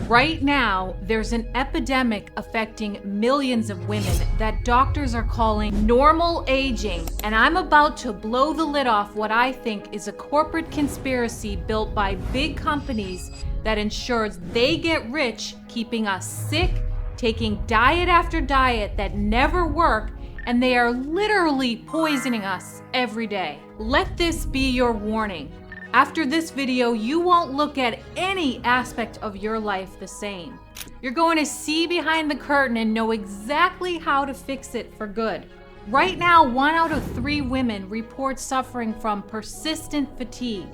Right now, there's an epidemic affecting millions of women that doctors are calling normal aging, and I'm about to blow the lid off what I think is a corporate conspiracy built by big companies that ensures they get rich keeping us sick, taking diet after diet that never work, and they are literally poisoning us every day. Let this be your warning. After this video, you won't look at any aspect of your life the same. You're going to see behind the curtain and know exactly how to fix it for good. Right now, 1 out of 3 women report suffering from persistent fatigue.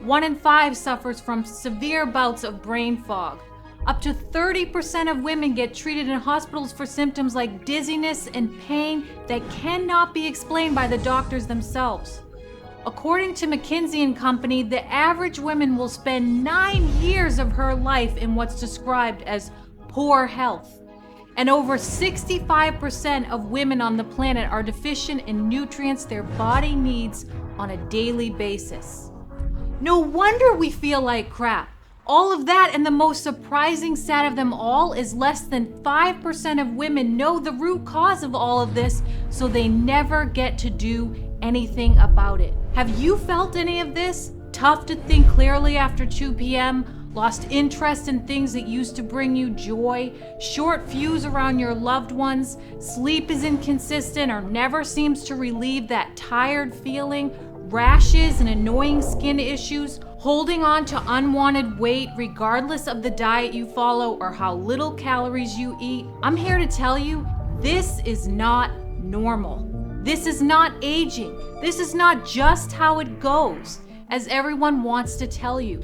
1 in 5 suffers from severe bouts of brain fog. Up to 30% of women get treated in hospitals for symptoms like dizziness and pain that cannot be explained by the doctors themselves. According to McKinsey & Company, the average woman will spend 9 years of her life in what's described as poor health. And over 65% of women on the planet are deficient in nutrients their body needs on a daily basis. No wonder we feel like crap. All of that, and the most surprising stat of them all is less than 5% of women know the root cause of all of this, so they never get to do anything about it. Have you felt any of this? Tough to think clearly after 2 p.m., lost interest in things that used to bring you joy, short fuse around your loved ones, sleep is inconsistent or never seems to relieve that tired feeling, rashes and annoying skin issues, holding on to unwanted weight regardless of the diet you follow or how little calories you eat? I'm here to tell you, this is not normal. This is not aging. This is not just how it goes, as everyone wants to tell you.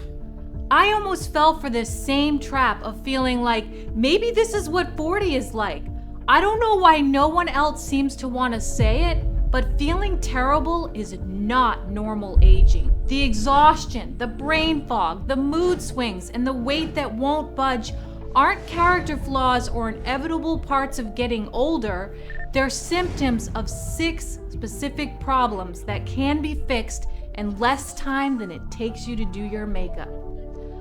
I almost fell for this same trap of feeling like maybe this is what 40 is like. I don't know why no one else seems to want to say it, but feeling terrible is not normal aging. The exhaustion, the brain fog, the mood swings, and the weight that won't budge aren't character flaws or inevitable parts of getting older. They're symptoms of 6 specific problems that can be fixed in less time than it takes you to do your makeup.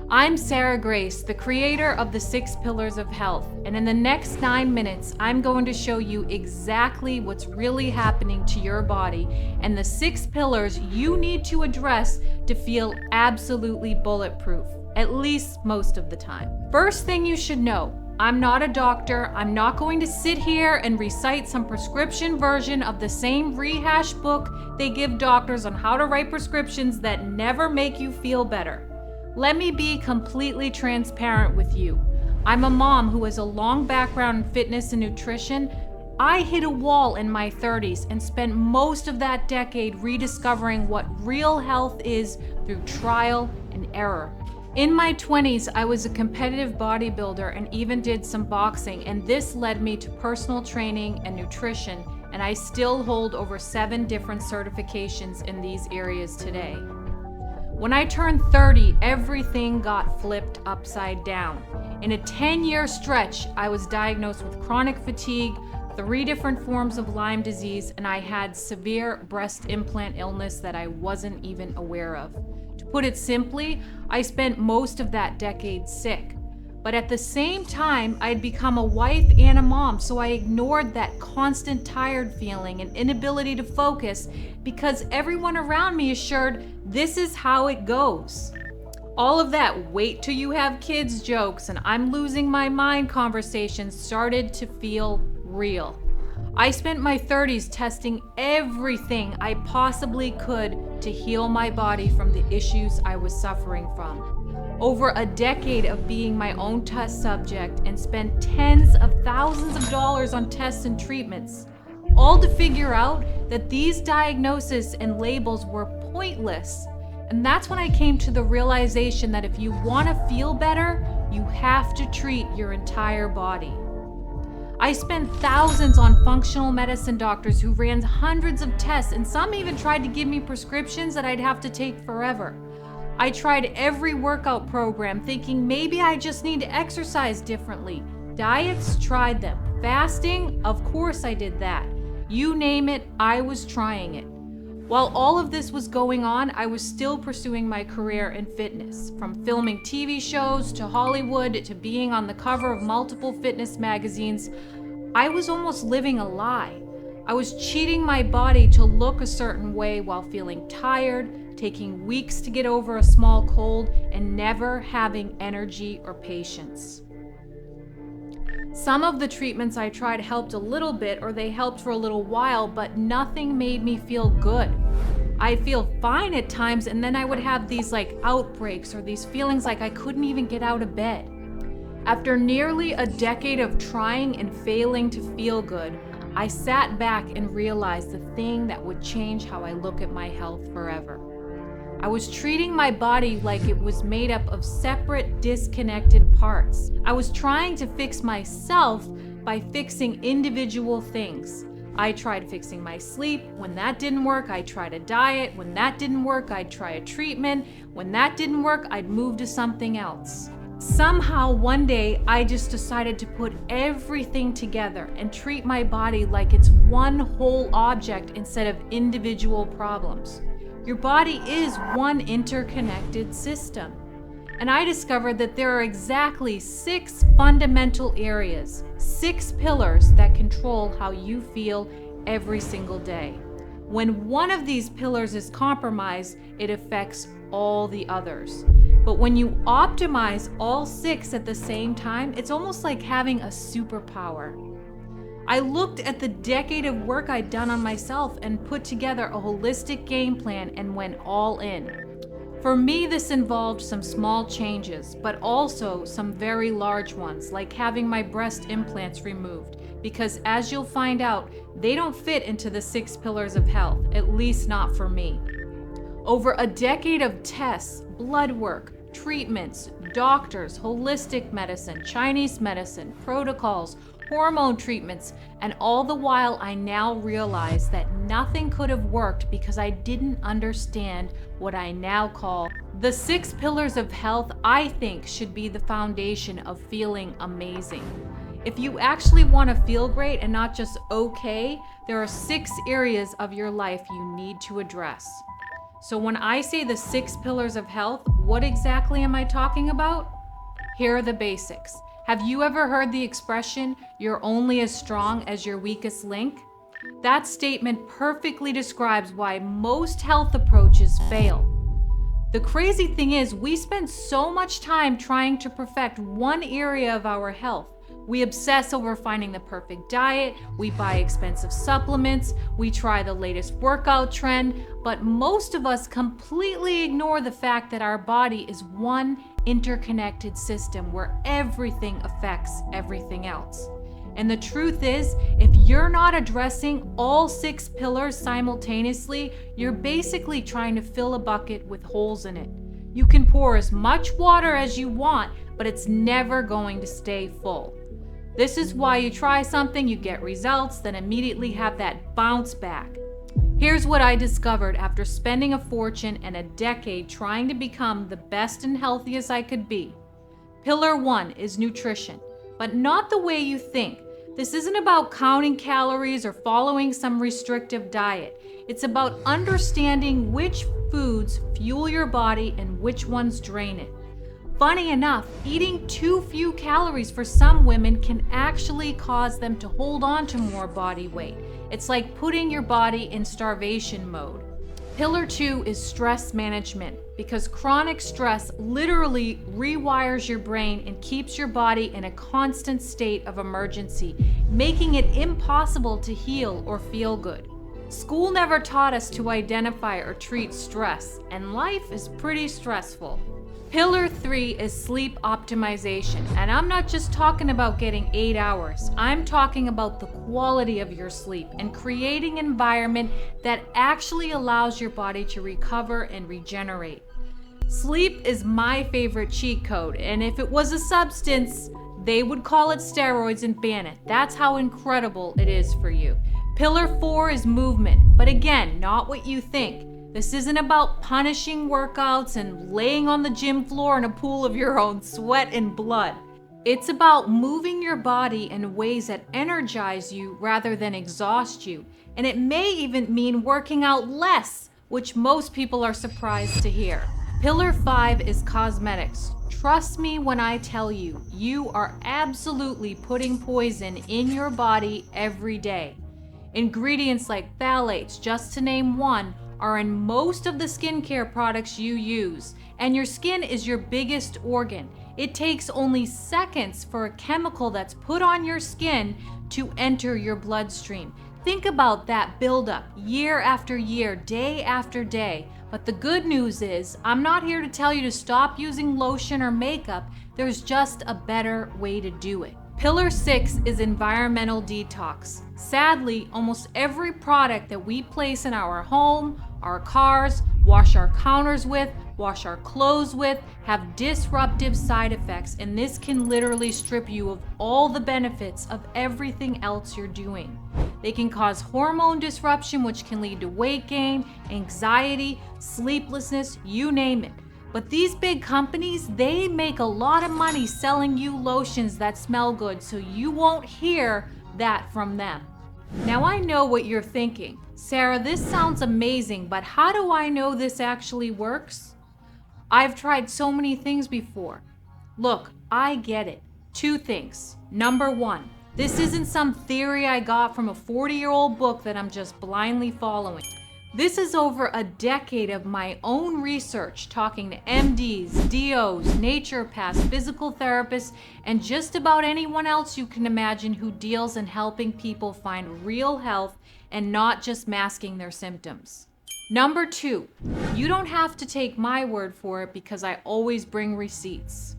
I'm Sarah Grace, the creator of the 6 Pillars of Health, and in the next 9 minutes, I'm going to show you exactly what's really happening to your body and the 6 pillars you need to address to feel absolutely bulletproof, at least most of the time. First thing you should know, I'm not a doctor. I'm not going to sit here and recite some prescription version of the same rehashed book they give doctors on how to write prescriptions that never make you feel better. Let me be completely transparent with you. I'm a mom who has a long background in fitness and nutrition. I hit a wall in my 30s and spent most of that decade rediscovering what real health is through trial and error. In my 20s, I was a competitive bodybuilder and even did some boxing, and this led me to personal training and nutrition, and I still hold over 7 different certifications in these areas today. When I turned 30, everything got flipped upside down. In a 10-year stretch, I was diagnosed with chronic fatigue, 3 different forms of Lyme disease, and I had severe breast implant illness that I wasn't even aware of. To put it simply, I spent most of that decade sick. But at the same time, I'd become a wife and a mom, so I ignored that constant tired feeling and inability to focus because everyone around me assured this is how it goes. All of that wait till you have kids jokes and I'm losing my mind conversations started to feel real. I spent my 30s testing everything I possibly could to heal my body from the issues I was suffering from. Over a decade of being my own test subject and spent tens of thousands of dollars on tests and treatments, all to figure out that these diagnoses and labels were pointless. And that's when I came to the realization that if you want to feel better, you have to treat your entire body. I spent thousands on functional medicine doctors who ran hundreds of tests, and some even tried to give me prescriptions that I'd have to take forever. I tried every workout program thinking maybe I just need to exercise differently. Diets, tried them. Fasting, of course I did that. You name it, I was trying it. While all of this was going on, I was still pursuing my career in fitness, from filming TV shows to Hollywood to being on the cover of multiple fitness magazines. I was almost living a lie. I was cheating my body to look a certain way while feeling tired, taking weeks to get over a small cold, and never having energy or patience. Some of the treatments I tried helped a little bit, or they helped for a little while, but nothing made me feel good. I'd feel fine at times, and then I would have these outbreaks or these feelings like I couldn't even get out of bed. After nearly a decade of trying and failing to feel good, I sat back and realized the thing that would change how I look at my health forever. I was treating my body like it was made up of separate, disconnected parts. I was trying to fix myself by fixing individual things. I tried fixing my sleep. When that didn't work, I'd try a diet. When that didn't work, I'd try a treatment. When that didn't work, I'd move to something else. Somehow, one day, I just decided to put everything together and treat my body like it's one whole object instead of individual problems. Your body is one interconnected system. And I discovered that there are exactly 6 fundamental areas, 6 pillars that control how you feel every single day. When one of these pillars is compromised, it affects all the others. But when you optimize all 6 at the same time, it's almost like having a superpower. I looked at the decade of work I'd done on myself and put together a holistic game plan and went all in. For me, this involved some small changes, but also some very large ones, like having my breast implants removed, because as you'll find out, they don't fit into the 6 pillars of health, at least not for me. Over a decade of tests, blood work, treatments, doctors, holistic medicine, Chinese medicine, protocols, hormone treatments, and all the while I now realize that nothing could have worked because I didn't understand what I now call the 6 pillars of health. I think should be the foundation of feeling amazing. If you actually want to feel great and not just okay, there are 6 areas of your life you need to address. So when I say the 6 pillars of health, what exactly am I talking about? Here are the basics. Have you ever heard the expression, "You're only as strong as your weakest link"? That statement perfectly describes why most health approaches fail. The crazy thing is, we spend so much time trying to perfect one area of our health. We obsess over finding the perfect diet, we buy expensive supplements, we try the latest workout trend, but most of us completely ignore the fact that our body is one interconnected system where everything affects everything else. And the truth is, if you're not addressing all 6 pillars simultaneously, you're basically trying to fill a bucket with holes in it. You can pour as much water as you want, but it's never going to stay full. This is why you try something, you get results, then immediately have that bounce back. Here's what I discovered after spending a fortune and a decade trying to become the best and healthiest I could be. Pillar 1 is nutrition, but not the way you think. This isn't about counting calories or following some restrictive diet. It's about understanding which foods fuel your body and which ones drain it. Funny enough, eating too few calories for some women can actually cause them to hold on to more body weight. It's like putting your body in starvation mode. Pillar 2 is stress management, because chronic stress literally rewires your brain and keeps your body in a constant state of emergency, making it impossible to heal or feel good. School never taught us to identify or treat stress, and life is pretty stressful. Pillar 3 is sleep optimization, and I'm not just talking about getting 8 hours. I'm talking about the quality of your sleep and creating an environment that actually allows your body to recover and regenerate. Sleep is my favorite cheat code, and if it was a substance, they would call it steroids and ban it. That's how incredible it is for you. Pillar 4 is movement, but again, not what you think. This isn't about punishing workouts and laying on the gym floor in a pool of your own sweat and blood. It's about moving your body in ways that energize you rather than exhaust you. And it may even mean working out less, which most people are surprised to hear. Pillar 5 is cosmetics. Trust me when I tell you, you are absolutely putting poison in your body every day. Ingredients like phthalates, just to name one, are in most of the skincare products you use, and your skin is your biggest organ. It takes only seconds for a chemical that's put on your skin to enter your bloodstream. Think about that buildup year after year, day after day. But the good news is, I'm not here to tell you to stop using lotion or makeup. There's just a better way to do it. Pillar 6 is environmental detox. Sadly, almost every product that we place in our home, our cars, wash our counters with, wash our clothes with, have disruptive side effects, and this can literally strip you of all the benefits of everything else you're doing. They can cause hormone disruption, which can lead to weight gain, anxiety, sleeplessness, you name it. But these big companies, they make a lot of money selling you lotions that smell good, so you won't hear that from them. Now I know what you're thinking. Sarah, this sounds amazing, but how do I know this actually works? I've tried so many things before. Look, I get it. 2 things. Number 1, this isn't some theory I got from a 40-year-old book that I'm just blindly following. This is over a decade of my own research, talking to MDs, DOs, naturopaths, physical therapists, and just about anyone else you can imagine who deals in helping people find real health and not just masking their symptoms. Number 2, you don't have to take my word for it because I always bring receipts.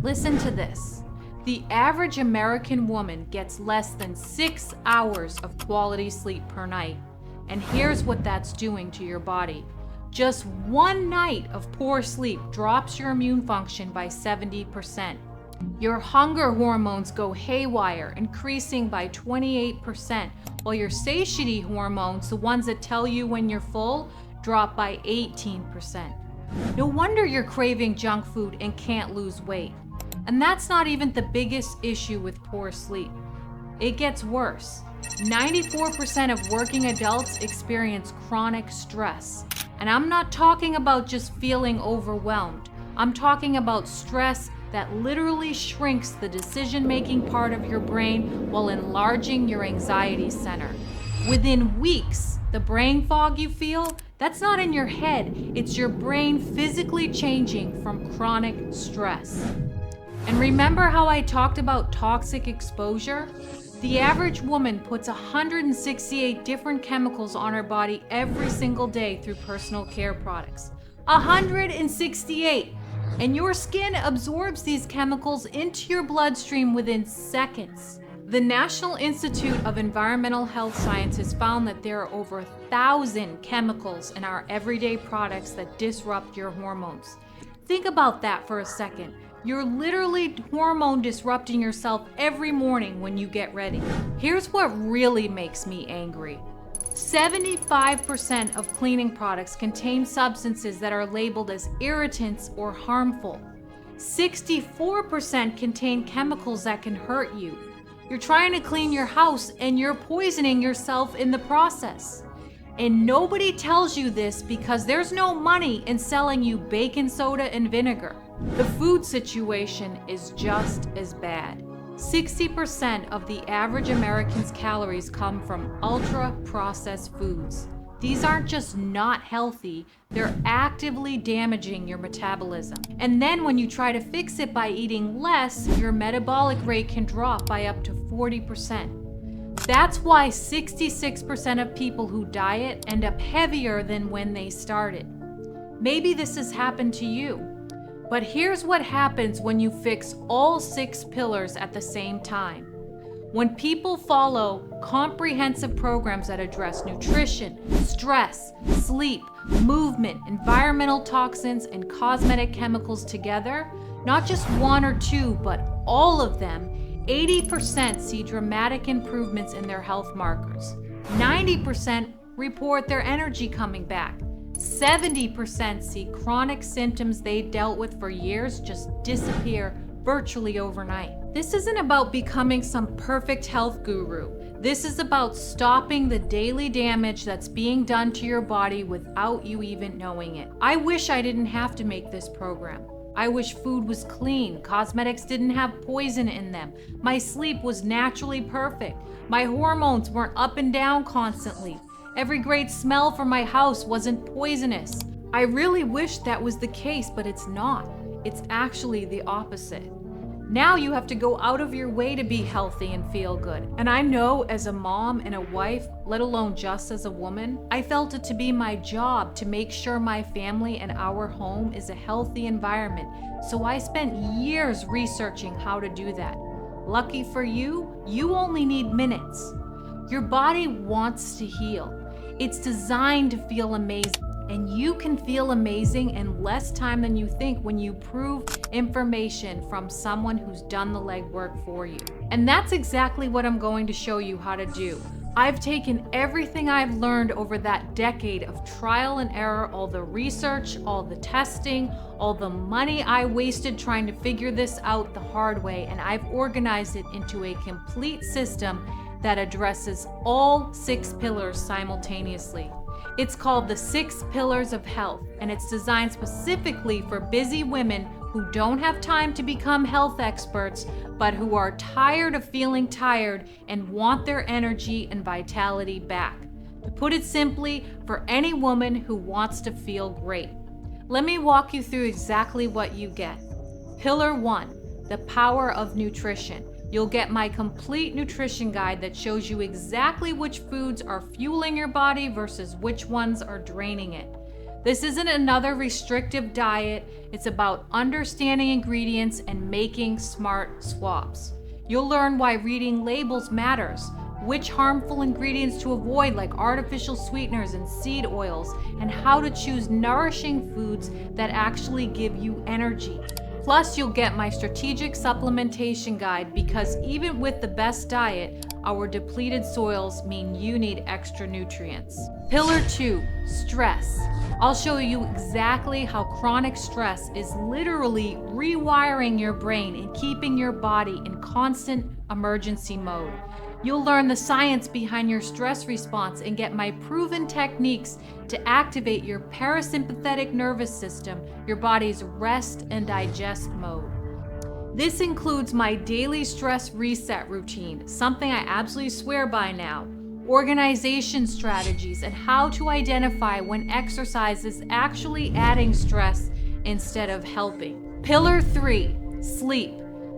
Listen to this. The average American woman gets less than 6 hours of quality sleep per night. And here's what that's doing to your body. Just 1 night of poor sleep drops your immune function by 70%. Your hunger hormones go haywire, increasing by 28%, while your satiety hormones, the ones that tell you when you're full, drop by 18%. No wonder you're craving junk food and can't lose weight. And that's not even the biggest issue with poor sleep. It gets worse. 94% of working adults experience chronic stress. And I'm not talking about just feeling overwhelmed. I'm talking about stress that literally shrinks the decision-making part of your brain while enlarging your anxiety center. Within weeks, the brain fog you feel, that's not in your head. It's your brain physically changing from chronic stress. And remember how I talked about toxic exposure? The average woman puts 168 different chemicals on her body every single day through personal care products. 168! And your skin absorbs these chemicals into your bloodstream within seconds. The National Institute of Environmental Health Sciences found that there are over 1,000 chemicals in our everyday products that disrupt your hormones. Think about that for a second. You're literally hormone disrupting yourself every morning when you get ready. Here's what really makes me angry. 75% of cleaning products contain substances that are labeled as irritants or harmful. 64% contain chemicals that can hurt you. You're trying to clean your house and you're poisoning yourself in the process. And nobody tells you this because there's no money in selling you baking soda and vinegar. The food situation is just as bad. 60% of the average American's calories come from ultra-processed foods. These aren't just not healthy, they're actively damaging your metabolism. And then when you try to fix it by eating less, your metabolic rate can drop by up to 40%. That's why 66% of people who diet end up heavier than when they started. Maybe this has happened to you. But here's what happens when you fix all 6 pillars at the same time. When people follow comprehensive programs that address nutrition, stress, sleep, movement, environmental toxins, and cosmetic chemicals together, not just 1 or 2, but all of them, 80% see dramatic improvements in their health markers. 90% report their energy coming back. 70% see chronic symptoms they dealt with for years just disappear virtually overnight. This isn't about becoming some perfect health guru. This is about stopping the daily damage that's being done to your body without you even knowing it. I wish I didn't have to make this program. I wish food was clean, cosmetics didn't have poison in them, my sleep was naturally perfect, my hormones weren't up and down constantly, every great smell from my house wasn't poisonous. I really wish that was the case, but it's not. It's actually the opposite. Now you have to go out of your way to be healthy and feel good. And I know as a mom and a wife, let alone just as a woman, I felt it to be my job to make sure my family and our home is a healthy environment. So I spent years researching how to do that. Lucky for you, you only need minutes. Your body wants to heal. It's designed to feel amazing. And you can feel amazing in less time than you think when you prove information from someone who's done the legwork for you. And that's exactly what I'm going to show you how to do. I've taken everything I've learned over that decade of trial and error, all the research, all the testing, all the money I wasted trying to figure this out the hard way, and I've organized it into a complete system that addresses all 6 pillars simultaneously. It's called the 6 Pillars of Health, and it's designed specifically for busy women who don't have time to become health experts, but who are tired of feeling tired and want their energy and vitality back. To put it simply, for any woman who wants to feel great. Let me walk you through exactly what you get. Pillar 1, the power of nutrition. You'll get my complete nutrition guide that shows you exactly which foods are fueling your body versus which ones are draining it. This isn't another restrictive diet. It's about understanding ingredients and making smart swaps. You'll learn why reading labels matters, which harmful ingredients to avoid like artificial sweeteners and seed oils, and how to choose nourishing foods that actually give you energy. Plus, you'll get my strategic supplementation guide because even with the best diet, our depleted soils mean you need extra nutrients. Pillar 2, stress. I'll show you exactly how chronic stress is literally rewiring your brain and keeping your body in constant emergency mode. You'll learn the science behind your stress response and get my proven techniques to activate your parasympathetic nervous system, your body's rest and digest mode. This includes my daily stress reset routine, something I absolutely swear by now, organization strategies, and how to identify when exercise is actually adding stress instead of helping. Pillar 3, sleep,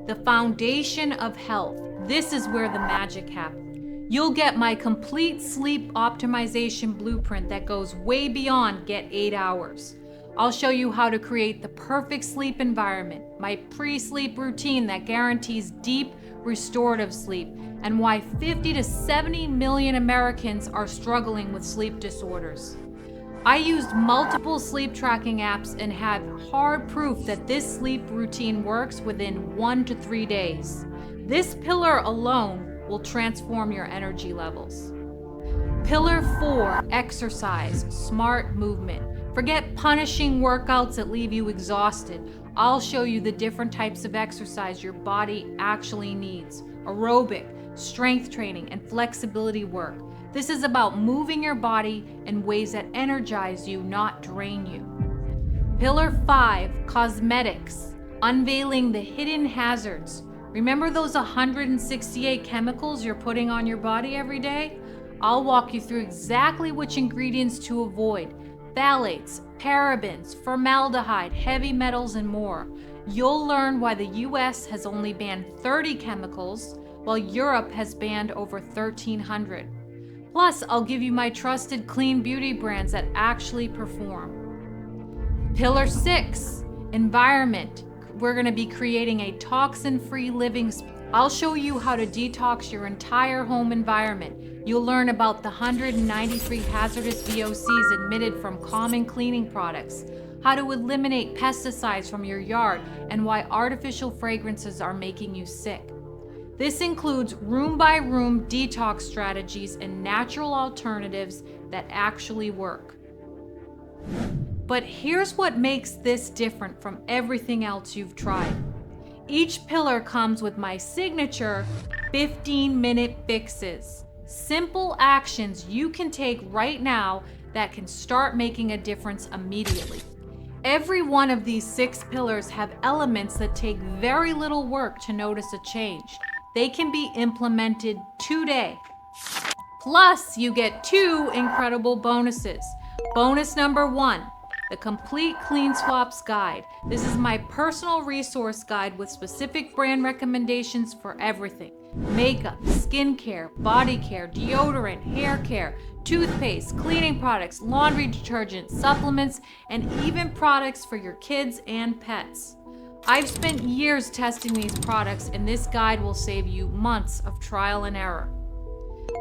the foundation of health. This is where the magic happens. You'll get my complete sleep optimization blueprint that goes way beyond get 8 hours. I'll show you how to create the perfect sleep environment, my pre-sleep routine that guarantees deep, restorative sleep, and why 50 to 70 million Americans are struggling with sleep disorders. I used multiple sleep tracking apps and have hard proof that this sleep routine works within 1 to 3 days. This pillar alone will transform your energy levels. Pillar 4, exercise, smart movement. Forget punishing workouts that leave you exhausted. I'll show you the different types of exercise your body actually needs. Aerobic, strength training, and flexibility work. This is about moving your body in ways that energize you, not drain you. Pillar 5, cosmetics, unveiling the hidden hazards. Remember those 168 chemicals you're putting on your body every day? I'll walk you through exactly which ingredients to avoid. Phthalates, parabens, formaldehyde, heavy metals, and more. You'll learn why the US has only banned 30 chemicals, while Europe has banned over 1,300. Plus, I'll give you my trusted clean beauty brands that actually perform. Pillar 6, environment. We're going to be creating a toxin-free living space. I'll show you how to detox your entire home environment. You'll learn about the 193 hazardous VOCs emitted from common cleaning products, how to eliminate pesticides from your yard, and why artificial fragrances are making you sick. This includes room-by-room detox strategies and natural alternatives that actually work. But here's what makes this different from everything else you've tried. Each pillar comes with my signature 15-minute fixes. Simple actions you can take right now that can start making a difference immediately. Every one of these 6 pillars have elements that take very little work to notice a change. They can be implemented today. Plus, you get 2 incredible bonuses. Bonus number 1, the Complete Clean Swaps Guide. This is my personal resource guide with specific brand recommendations for everything. Makeup, skincare, body care, deodorant, hair care, toothpaste, cleaning products, laundry detergent, supplements, and even products for your kids and pets. I've spent years testing these products, and this guide will save you months of trial and error.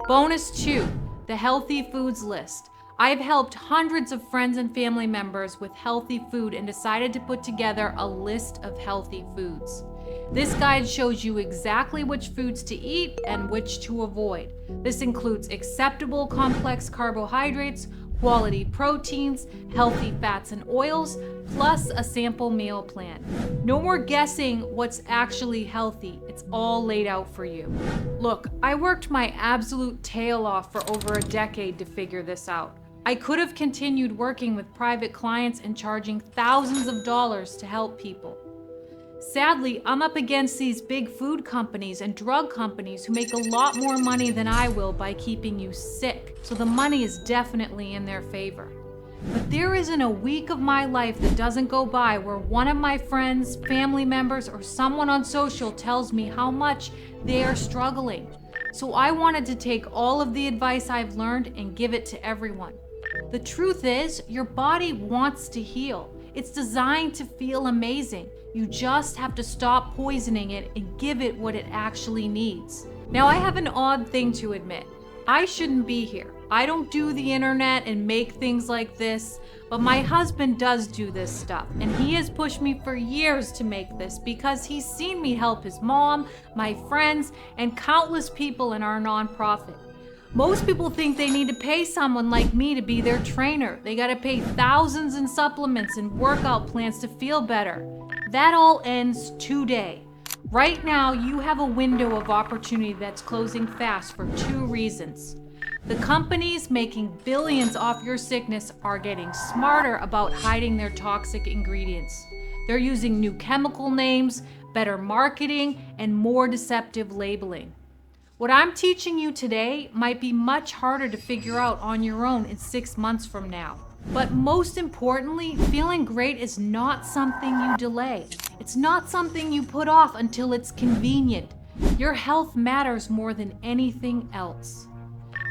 Bonus 2, the Healthy Foods List. I've helped hundreds of friends and family members with healthy food and decided to put together a list of healthy foods. This guide shows you exactly which foods to eat and which to avoid. This includes acceptable complex carbohydrates, quality proteins, healthy fats and oils, plus a sample meal plan. No more guessing what's actually healthy. It's all laid out for you. Look, I worked my absolute tail off for over a decade to figure this out. I could have continued working with private clients and charging thousands of dollars to help people. Sadly, I'm up against these big food companies and drug companies who make a lot more money than I will by keeping you sick, so the money is definitely in their favor. But there isn't a week of my life that doesn't go by where one of my friends, family members, or someone on social tells me how much they are struggling. So I wanted to take all of the advice I've learned and give it to everyone. The truth is, your body wants to heal. It's designed to feel amazing. You just have to stop poisoning it and give it what it actually needs. Now, I have an odd thing to admit. I shouldn't be here. I don't do the internet and make things like this, but my husband does do this stuff, and he has pushed me for years to make this because he's seen me help his mom, my friends, and countless people in our nonprofit. Most people think they need to pay someone like me to be their trainer. They gotta pay thousands in supplements and workout plans to feel better. That all ends today. Right now, you have a window of opportunity that's closing fast for 2 reasons. The companies making billions off your sickness are getting smarter about hiding their toxic ingredients. They're using new chemical names, better marketing, and more deceptive labeling. What I'm teaching you today might be much harder to figure out on your own in 6 months from now. But most importantly, feeling great is not something you delay. It's not something you put off until it's convenient. Your health matters more than anything else.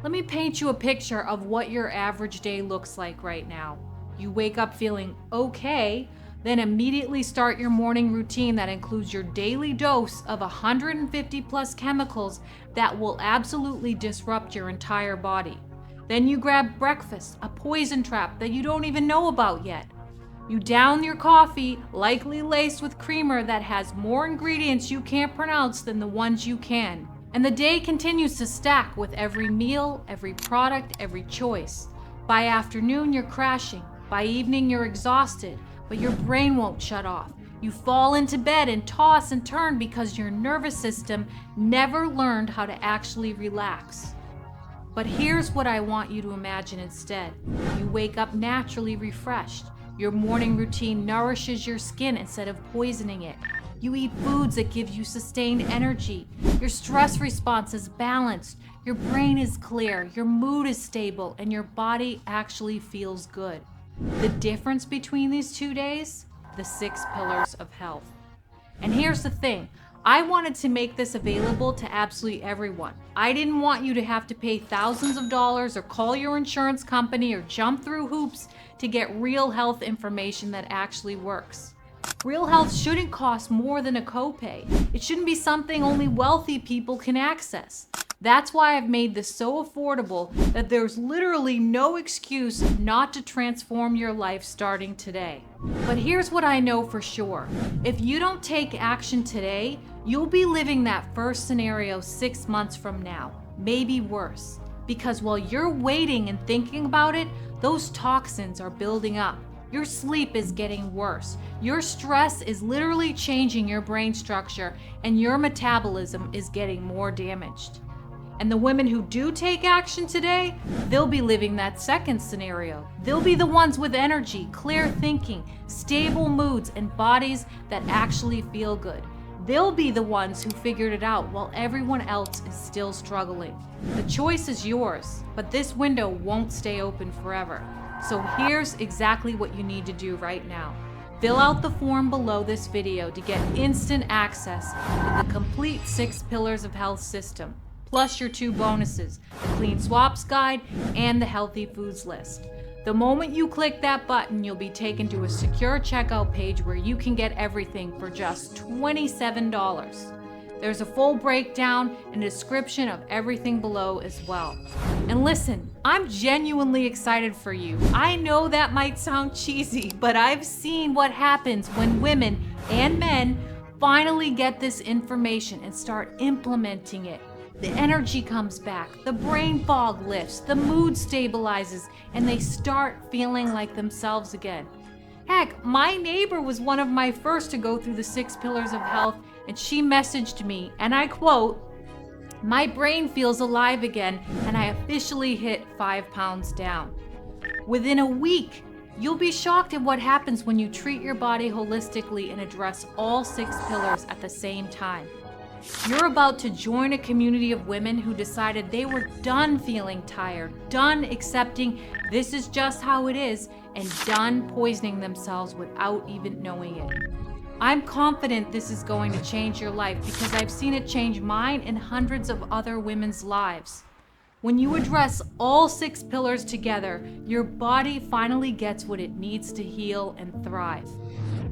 Let me paint you a picture of what your average day looks like right now. You wake up feeling okay, then immediately start your morning routine that includes your daily dose of 150 plus chemicals that will absolutely disrupt your entire body. Then you grab breakfast, a poison trap that you don't even know about yet. You down your coffee, likely laced with creamer that has more ingredients you can't pronounce than the ones you can. And the day continues to stack with every meal, every product, every choice. By afternoon, you're crashing. By evening, you're exhausted, but your brain won't shut off. You fall into bed and toss and turn because your nervous system never learned how to actually relax. But here's what I want you to imagine instead. You wake up naturally refreshed. Your morning routine nourishes your skin instead of poisoning it. You eat foods that give you sustained energy. Your stress response is balanced. Your brain is clear. Your mood is stable, and your body actually feels good. The difference between these 2 days? The 6 pillars of health. And here's the thing. I wanted to make this available to absolutely everyone. I didn't want you to have to pay thousands of dollars or call your insurance company or jump through hoops to get real health information that actually works. Real health shouldn't cost more than a copay. It shouldn't be something only wealthy people can access. That's why I've made this so affordable that there's literally no excuse not to transform your life starting today. But here's what I know for sure. If you don't take action today, you'll be living that first scenario 6 months from now, maybe worse. Because while you're waiting and thinking about it, those toxins are building up. Your sleep is getting worse. Your stress is literally changing your brain structure, and your metabolism is getting more damaged. And the women who do take action today, they'll be living that second scenario. They'll be the ones with energy, clear thinking, stable moods, and bodies that actually feel good. They'll be the ones who figured it out while everyone else is still struggling. The choice is yours, but this window won't stay open forever. So here's exactly what you need to do right now. Fill out the form below this video to get instant access to the complete 6 Pillars of Health system, plus your 2 bonuses, the Clean Swaps Guide and the Healthy Foods List. The moment you click that button, you'll be taken to a secure checkout page where you can get everything for just $27. There's a full breakdown and a description of everything below as well. And listen, I'm genuinely excited for you. I know that might sound cheesy, but I've seen what happens when women and men finally get this information and start implementing it. The energy comes back, the brain fog lifts, the mood stabilizes, and they start feeling like themselves again. Heck, my neighbor was one of my first to go through the 6 Pillars of Health, and she messaged me, and I quote, "My brain feels alive again, and I officially hit 5 pounds down." Within a week, you'll be shocked at what happens when you treat your body holistically and address all 6 pillars at the same time. You're about to join a community of women who decided they were done feeling tired, done accepting this is just how it is, and done poisoning themselves without even knowing it. I'm confident this is going to change your life because I've seen it change mine and hundreds of other women's lives. When you address all 6 pillars together, your body finally gets what it needs to heal and thrive.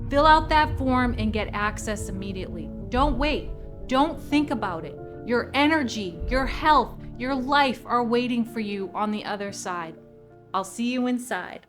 Fill out that form and get access immediately. Don't wait. Don't think about it. Your energy, your health, your life are waiting for you on the other side. I'll see you inside.